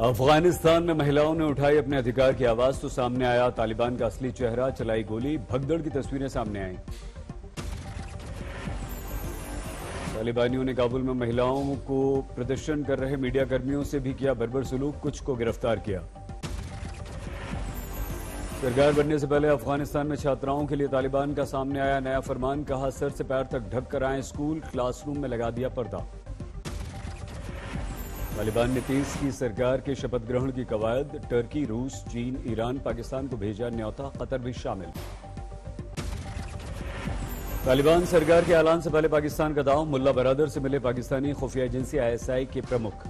अफगानिस्तान में महिलाओं ने उठाई अपने अधिकार की आवाज तो सामने आया तालिबान का असली चेहरा, चलाई गोली, भगदड़ की तस्वीरें सामने आई। तालिबानियों ने काबुल में महिलाओं को प्रदर्शन कर रहे मीडिया कर्मियों से भी किया बर्बर सलूक, कुछ को गिरफ्तार किया। सरकार बनने से पहले अफगानिस्तान में छात्राओं के लिए तालिबान का सामने आया नया फरमान, कहा सर से पैर तक ढक कर आए स्कूल, क्लासरूम में लगा दिया पर्दा। तालिबान ने तेज की सरकार के शपथ ग्रहण की कवायद, टर्की, रूस, चीन, ईरान, पाकिस्तान को भेजा न्योता, कतर भी शामिल। तालिबान सरकार के ऐलान से पहले पाकिस्तान का दाव, मुल्ला बरादर से मिले पाकिस्तानी खुफिया एजेंसी ISI के प्रमुख।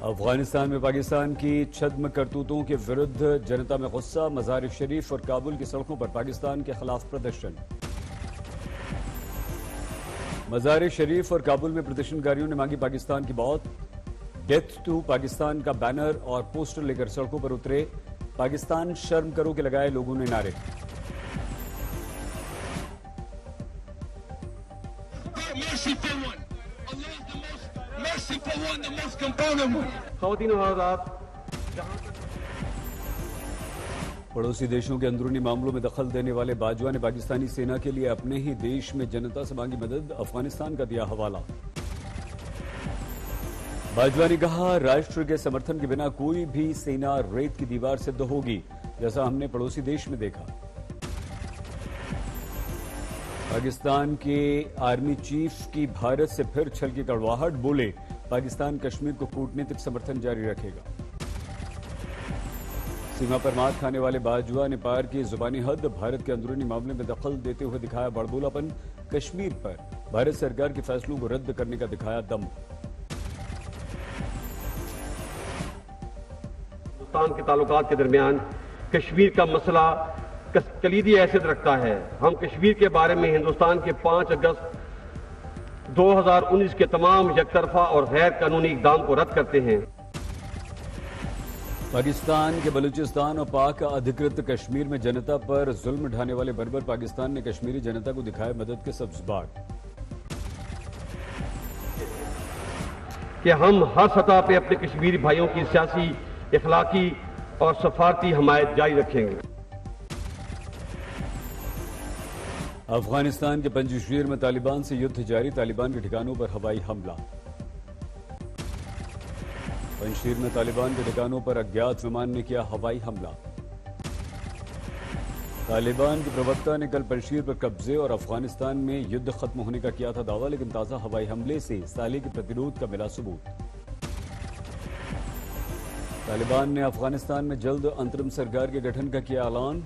अफगानिस्तान में पाकिस्तान की छद्म करतूतों के विरुद्ध जनता में गुस्सा, मज़ार शरीफ और काबुल की सड़कों पर पाकिस्तान के खिलाफ प्रदर्शन। मज़ार शरीफ और काबुल में प्रदर्शनकारियों ने मांगी पाकिस्तान की मौत, डेथ टू पाकिस्तान का बैनर और पोस्टर लेकर सड़कों पर उतरे। पाकिस्तान शर्म करो के लगाए लोगों ने नारे। पड़ोसी देशों के अंदरूनी मामलों में दखल देने वाले बाजवा ने पाकिस्तानी सेना के लिए अपने ही देश में जनता से मांगी मदद, अफगानिस्तान का दिया हवाला। बाजवा ने कहा राष्ट्र के समर्थन के बिना कोई भी सेना रेत की दीवार सिद्ध होगी, जैसा हमने पड़ोसी देश में देखा। पाकिस्तान के आर्मी चीफ की भारत से फिर छल की कड़वाहट, बोले पाकिस्तान कश्मीर को कूटनीतिक समर्थन जारी रखेगा। सीमा पर मात खाने वाले बाजवा ने पार की जुबानी हद, भारत के अंदरूनी मामले में दखल देते हुए दिखाया बड़बोलापन, कश्मीर पर भारत सरकार के फैसलों को रद्द करने का दिखाया दम। हिंदुस्तान के ताल्लुकात के दरमियान कश्मीर का मसला कलीदी हैसियत रखता है। हम कश्मीर के बारे में हिंदुस्तान के 5 अगस्त 2019 के तमाम एकतरफा और गैर कानूनी इक़दाम को रद्द करते हैं। पाकिस्तान के बलूचिस्तान और पाक अधिकृत कश्मीर में जनता पर जुल्म ढाने वाले बर्बर पाकिस्तान ने कश्मीरी जनता को दिखाए मदद के सब्ज़ बाग, कि हम हर सतह पर अपने कश्मीरी भाइयों की सियासी, इखलाकी और सफारती हमायत जारी रखेंगे। अफगानिस्तान के पंजशीर में तालिबान से युद्ध जारी, तालिबान के ठिकानों पर हवाई हमला। पंजशीर में तालिबान के ठिकानों पर अज्ञात विमान ने किया हवाई हमला। तालिबान के प्रवक्ता ने कल पंजशीर पर कब्जे और अफगानिस्तान में युद्ध खत्म होने का किया था दावा, लेकिन ताजा हवाई हमले से साले के प्रतिरोध का मिला सबूत। तालिबान ने अफगानिस्तान में जल्द अंतरिम सरकार के गठन का किया ऐलान।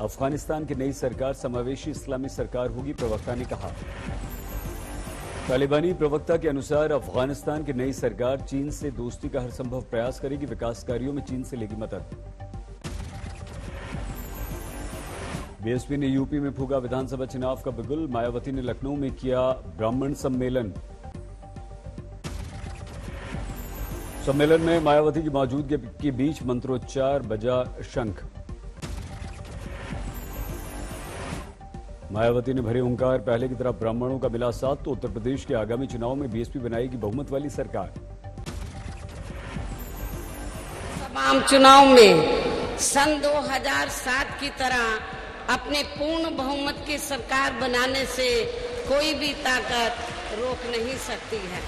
अफगानिस्तान की नई सरकार समावेशी इस्लामी सरकार होगी, प्रवक्ता ने कहा। तालिबानी प्रवक्ता के अनुसार अफगानिस्तान की नई सरकार चीन से दोस्ती का हर संभव प्रयास करेगी, विकास कार्यों में चीन से लेगी मदद। बीएसपी ने यूपी में फूका विधानसभा चुनाव का बिगुल, मायावती ने लखनऊ में किया ब्राह्मण सम्मेलन। सम्मेलन में मायावती की मौजूदगी के बीच मंत्रोच्चार, बजा शंख। मायावती ने भरे हुंकार, पहले की तरह ब्राह्मणों का मिला साथ तो उत्तर प्रदेश के आगामी चुनाव में बीएसपी बनाएगी बहुमत वाली सरकार। तमाम चुनाव में सन 2007 की तरह अपने पूर्ण बहुमत की सरकार बनाने से कोई भी ताकत रोक नहीं सकती है।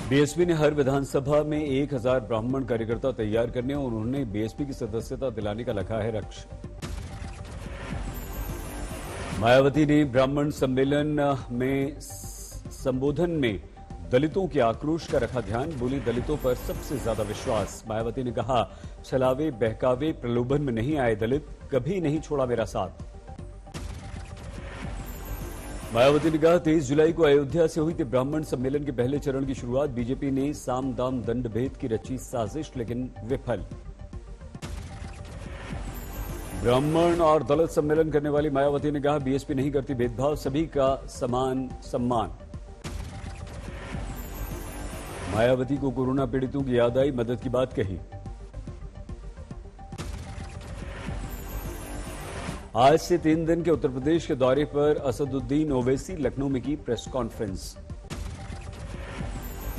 बीएसपी ने हर विधानसभा में 1000 ब्राह्मण कार्यकर्ता तैयार करने और उन्हें बीएसपी की सदस्यता दिलाने का रखा है लक्ष्य। मायावती ने ब्राह्मण सम्मेलन में संबोधन में दलितों के आक्रोश का रखा ध्यान, बोली दलितों पर सबसे ज्यादा विश्वास। मायावती ने कहा छलावे, बहकावे, प्रलोभन में नहीं आए दलित, कभी नहीं छोड़ा मेरा साथ। मायावती ने कहा 23 जुलाई को अयोध्या से हुई थी ब्राह्मण सम्मेलन के पहले चरण की शुरुआत, बीजेपी ने साम दाम दंड भेद की रची साजिश लेकिन विफल। ब्राह्मण और दलित सम्मेलन करने वाली मायावती ने कहा बीएसपी नहीं करती भेदभाव, सभी का समान सम्मान। मायावती को कोरोना पीड़ितों की याद आई, मदद की बात कही। आज से 3 दिन के उत्तर प्रदेश के दौरे पर असदुद्दीन ओवैसी लखनऊ में की प्रेस कॉन्फ्रेंस।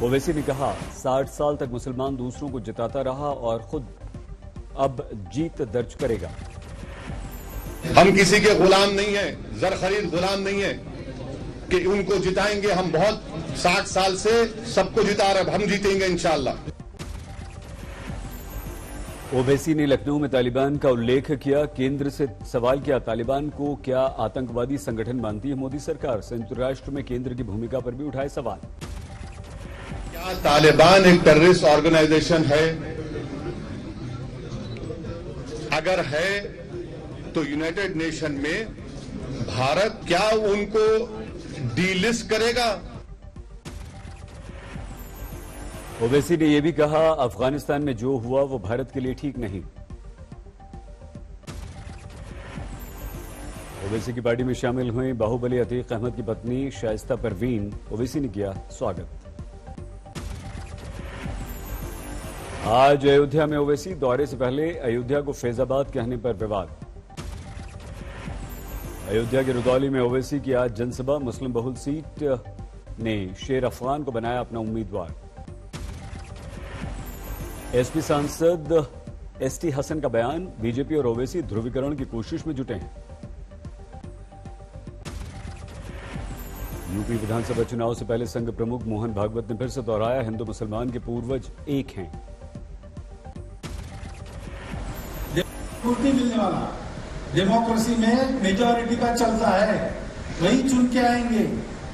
ओवैसी ने कहा 60 साल तक मुसलमान दूसरों को जिताता रहा और खुद अब जीत दर्ज करेगा। हम किसी के गुलाम नहीं हैं, जर खरीद गुलाम नहीं है कि उनको जिताएंगे। हम बहुत 60 साल से सबको जिता रहे, हम जीतेंगे इंशाअल्लाह। ओवैसी ने लखनऊ में तालिबान का उल्लेख किया। केंद्र से सवाल किया, तालिबान को क्या आतंकवादी संगठन मानती है मोदी सरकार? संयुक्त राष्ट्र में केंद्र की भूमिका पर भी उठाए सवाल। क्या तालिबान एक टेररिस्ट ऑर्गेनाइजेशन है? अगर है तो यूनाइटेड नेशन में भारत क्या उनको डीलिस्ट करेगा? ओवैसी ने यह भी कहा, अफगानिस्तान में जो हुआ वो भारत के लिए ठीक नहीं। ओवैसी की पार्टी में शामिल हुए बाहुबली अतीक अहमद की पत्नी शाइस्ता परवीन। ओवैसी ने किया स्वागत। आज अयोध्या में ओवैसी दौरे से पहले अयोध्या को फैजाबाद कहने पर विवाद। अयोध्या के रुदौली में ओवैसी की आज जनसभा। मुस्लिम बहुल सीट ने शेर अफगान को बनाया अपना उम्मीदवार। एसपी सांसद एसटी हसन का बयान, बीजेपी और ओवैसी ध्रुवीकरण की कोशिश में जुटे हैं। यूपी विधानसभा चुनाव से पहले संघ प्रमुख मोहन भागवत ने फिर से दोहराया, हिंदू मुसलमान के पूर्वज एक हैं। मिलने वाला डेमोक्रेसी में मेजॉरिटी का चलता है, वही चुन के आएंगे,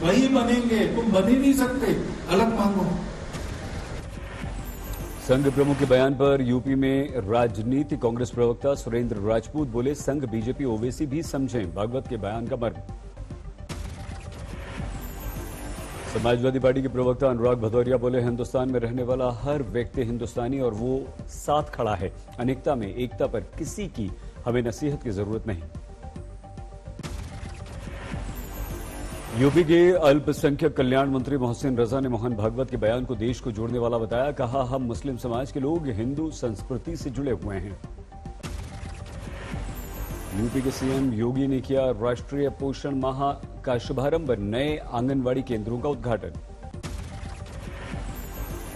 वही बनेंगे, तुम बन ही नहीं सकते, अलग मांगो। संघ प्रमुख के बयान पर यूपी में राजनीति कांग्रेस प्रवक्ता सुरेंद्र राजपूत बोले, संघ बीजेपी ओवैसी भी समझें भागवत के बयान का मर्म। समाजवादी पार्टी के प्रवक्ता अनुराग भदौरिया बोले, हिंदुस्तान में रहने वाला हर व्यक्ति हिंदुस्तानी और वो साथ खड़ा है। अनेकता में एकता पर किसी की हमें नसीहत की जरूरत नहीं। यूपी के अल्पसंख्यक कल्याण मंत्री मोहसिन रजा ने मोहन भागवत के बयान को देश को जोड़ने वाला बताया। कहा, हम मुस्लिम समाज के लोग हिंदू संस्कृति से जुड़े हुए हैं। यूपी के सीएम योगी ने किया राष्ट्रीय पोषण माह का शुभारंभ, नए आंगनवाड़ी केंद्रों का उद्घाटन।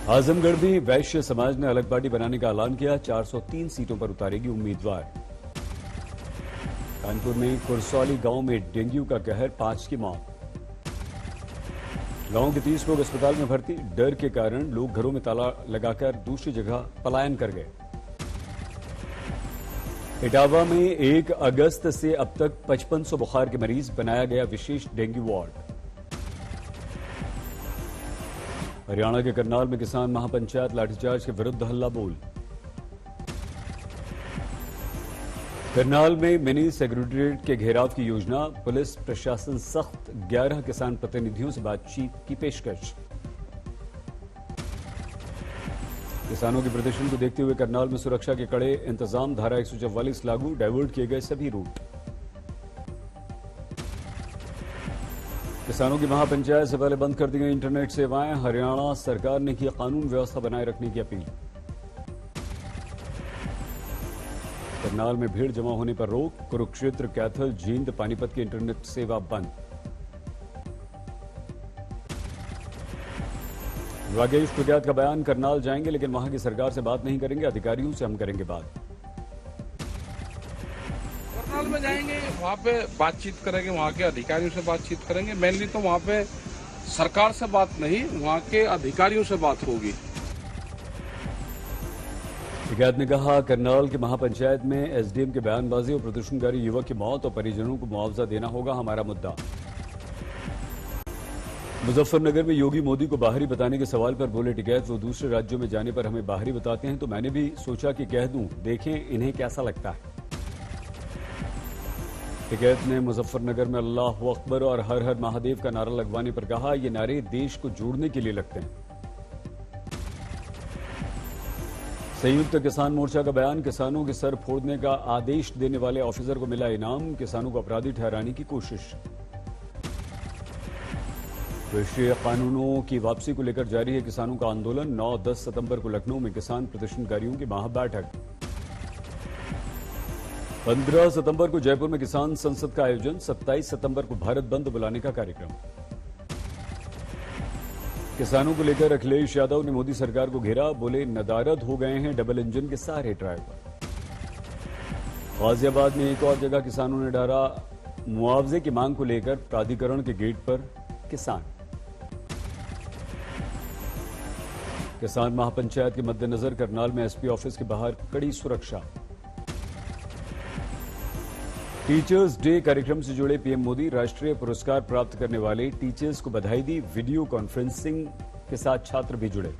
आजमगढ़ भी वैश्य समाज ने अलग पार्टी बनाने का ऐलान किया, 403 सीटों पर उतारेगी उम्मीदवार। कानपुर में कुरसौली गांव में डेंगू का कहर, 5 की मौत। गांव के 30 लोग अस्पताल में भर्ती, डर के कारण लोग घरों में ताला लगाकर दूसरी जगह पलायन कर गए। इटावा में 1 अगस्त से अब तक 5500 बुखार के मरीज, बनाया गया विशेष डेंगू वार्ड। हरियाणा के करनाल में किसान महापंचायत लाठीचार्ज के विरुद्ध हल्ला बोल। करनाल में मिनी सेक्रेटेरिएट के घेराव की योजना, पुलिस प्रशासन सख्त, 11 किसान प्रतिनिधियों से बातचीत की पेशकश। किसानों के प्रदर्शन को देखते हुए करनाल में सुरक्षा के कड़े इंतजाम, धारा 144 लागू, डायवर्ट किए गए सभी रूट। किसानों की महापंचायत से पहले बंद कर दी गई इंटरनेट सेवाएं, हरियाणा सरकार ने की कानून व्यवस्था बनाए रखने की अपील। करनाल में भीड़ जमा होने पर रोक, कुरुक्षेत्र, कैथल, जींद, पानीपत की इंटरनेट सेवा बंद। राकेश प्रज्ञात का बयान, करनाल जाएंगे लेकिन वहां की सरकार से बात नहीं करेंगे, अधिकारियों से हम करेंगे बात। करनाल में जाएंगे, वहां पे बातचीत करेंगे, वहां के अधिकारियों से बातचीत करेंगे। मेनली तो वहां पे सरकार से बात नहीं, वहां के अधिकारियों से बात होगी। प्रज्ञात ने कहा, करनाल के महापंचायत में एसडीएम के बयानबाजी और प्रदर्शनकारी युवक की मौत और परिजनों को मुआवजा देना होगा हमारा मुद्दा। मुजफ्फरनगर में योगी मोदी को बाहरी बताने के सवाल पर बोले टिकैत, वो दूसरे राज्यों में जाने पर हमें बाहरी बताते हैं तो मैंने भी सोचा कि कह दूं, देखें इन्हें कैसा लगता है। टिकैत ने मुजफ्फरनगर में अल्लाह अकबर और हर हर महादेव का नारा लगवाने पर कहा, ये नारे देश को जोड़ने के लिए लगते हैं। संयुक्त किसान मोर्चा का बयान, किसानों के सर फोड़ने का आदेश देने वाले ऑफिसर को मिला इनाम, किसानों को अपराधी ठहराने की कोशिश। कृषि कानूनों की वापसी को लेकर जारी है किसानों का आंदोलन, 9-10 सितंबर को लखनऊ में किसान प्रदर्शनकारियों की महाबैठक। 15 सितंबर को जयपुर में किसान संसद का आयोजन, 27 सितंबर को भारत बंद बुलाने का कार्यक्रम। किसानों को लेकर अखिलेश यादव ने मोदी सरकार को घेरा, बोले नदारद हो गए हैं डबल इंजन के सारे ड्राइवर। गाजियाबाद में एक और जगह किसानों ने डाला मुआवजे की मांग को लेकर प्राधिकरण के गेट पर किसान महापंचायत के मद्देनजर करनाल में एसपी ऑफिस के बाहर कड़ी सुरक्षा। टीचर्स डे कार्यक्रम से जुड़े पीएम मोदी, राष्ट्रीय पुरस्कार प्राप्त करने वाले टीचर्स को बधाई दी। वीडियो कॉन्फ्रेंसिंग के साथ छात्र भी जुड़े।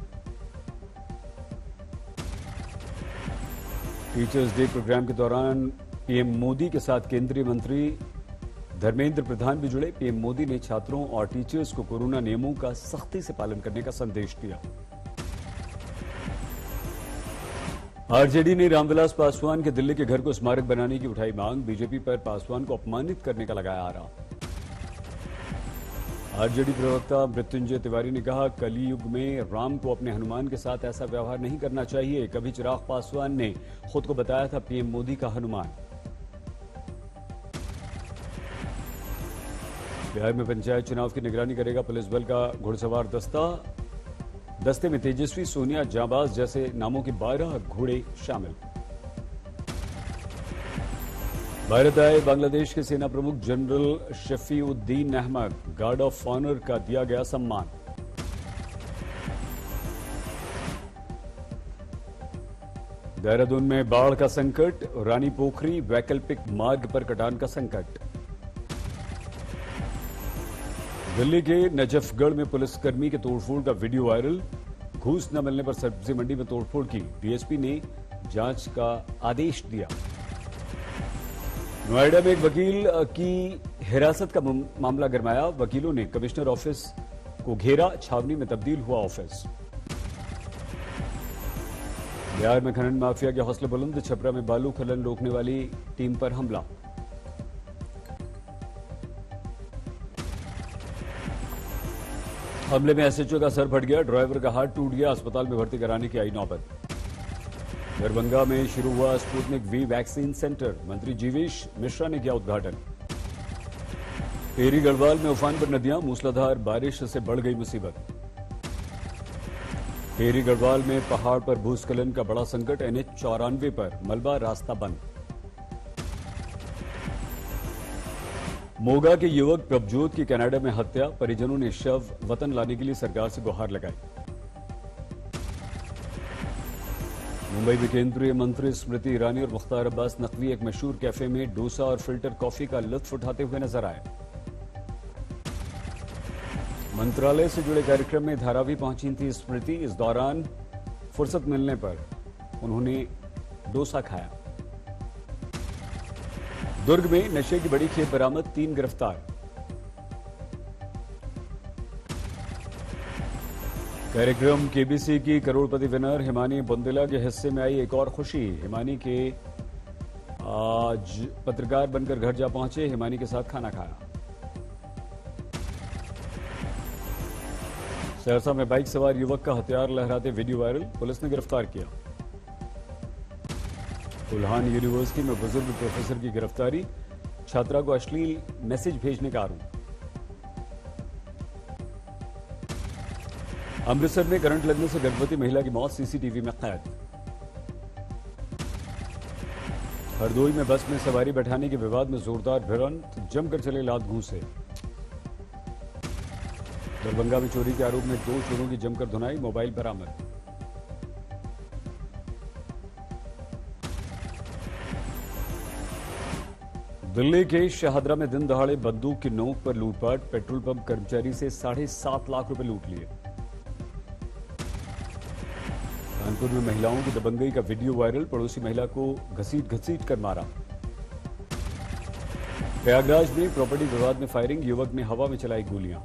टीचर्स डे प्रोग्राम के दौरान पीएम मोदी के साथ केंद्रीय मंत्री धर्मेंद्र प्रधान भी जुड़े। पीएम मोदी ने छात्रों और टीचर्स को कोरोना नियमों का सख्ती से पालन करने का संदेश दिया। आरजेडी ने रामविलास पासवान के दिल्ली के घर को स्मारक बनाने की उठाई मांग। बीजेपी पर पासवान को अपमानित करने का लगाया आरोप। आरजेडी प्रवक्ता मृत्युंजय तिवारी ने कहा, कलयुग में राम को अपने हनुमान के साथ ऐसा व्यवहार नहीं करना चाहिए। कभी चिराग पासवान ने खुद को बताया था पीएम मोदी का हनुमान। बिहार में पंचायत चुनाव की निगरानी करेगा पुलिस बल का घुड़सवार दस्ते में तेजस्वी, सोनिया, जाबाज जैसे नामों के 12 घोड़े शामिल। भारत आए बांग्लादेश के सेना प्रमुख general Shafiuddin Ahmed, guard of honour का दिया गया सम्मान। देहरादून में बाढ़ का संकट, रानी पोखरी वैकल्पिक मार्ग पर कटान का संकट। दिल्ली के नजफगढ़ में पुलिसकर्मी के तोड़फोड़ का वीडियो वायरल। घूस न मिलने पर सब्जी मंडी में तोड़फोड़ की, डीएसपी ने जांच का आदेश दिया। नोएडा में एक वकील की हिरासत का मामला गरमाया। वकीलों ने कमिश्नर ऑफिस को घेरा, छावनी में तब्दील हुआ ऑफिस। बिहार में खनन माफिया के हौसले बुलंद, छपरा में बालू खनन रोकने वाली टीम पर हमला। हमले में एसएचओ का सर फट गया, ड्राइवर का हाथ टूट गया, अस्पताल में भर्ती कराने की आई नौबत। दरभंगा में शुरू हुआ स्पुतनिक वी वैक्सीन सेंटर, मंत्री जीवेश मिश्रा ने किया उद्घाटन। टेरी गढ़वाल में उफान पर नदियां, मूसलाधार बारिश से बढ़ गई मुसीबत। टेरी गढ़वाल में पहाड़ पर भूस्खलन का बड़ा संकट, NH 94 पर मलबा रास्ता बंद। मोगा के युवक प्रभजोत की कनाडा में हत्या, परिजनों ने शव वतन लाने के लिए सरकार से गुहार लगाई। मुंबई में केंद्रीय मंत्री स्मृति ईरानी और मुख्तार अब्बास नकवी एक मशहूर कैफे में डोसा और फिल्टर कॉफी का लुत्फ उठाते हुए नजर आए। मंत्रालय से जुड़े कार्यक्रम में धारावी पहुंची थी स्मृति। इस दौरान फुर्सत मिलने पर उन्होंने डोसा खाया। दुर्ग में नशे की बड़ी खेप बरामद, 3 गिरफ्तार। कार्यक्रम केबीसी की करोड़पति विनर हिमानी बुंदेला के हिस्से में आई एक और खुशी। हिमानी के आज पत्रकार बनकर घर जा पहुंचे, हिमानी के साथ खाना खाया। सहरसा में बाइक सवार युवक का हथियार लहराते वीडियो वायरल, पुलिस ने गिरफ्तार किया। कुल्हान यूनिवर्सिटी में बुजुर्ग प्रोफेसर की गिरफ्तारी, छात्रा को अश्लील मैसेज भेजने का आरोप। अमृतसर में करंट लगने से गर्भवती महिला की मौत, सीसीटीवी में कैद। हरदोई में बस में सवारी बैठाने के विवाद में जोरदार भिड़ंत, जमकर चले लात घूंसे। दरभंगा में चोरी के आरोप में 2 चोरों की जमकर धुनाई, मोबाइल बरामद। दिल्ली के शाहदरा में दिन दहाड़े बंदूक की नोक पर लूटपाट, पेट्रोल पंप कर्मचारी से 7.5 लाख रुपए लूट लिए। कानपुर में महिलाओं की दबंगई का वीडियो वायरल, पड़ोसी महिला को घसीट कर मारा। प्रयागराज में प्रॉपर्टी विवाद में फायरिंग, युवक ने हवा में चलाई गोलियां।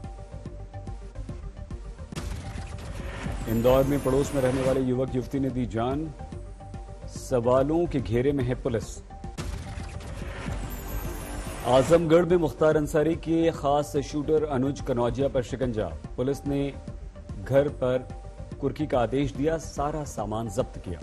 इंदौर में पड़ोस में रहने वाले युवक युवती ने दी जान, सवालों के घेरे में है पुलिस। आजमगढ़ में मुख्तार अंसारी के खास शूटर अनुज कनौजिया पर शिकंजा, पुलिस ने घर पर कुर्की का आदेश दिया, सारा सामान जब्त किया।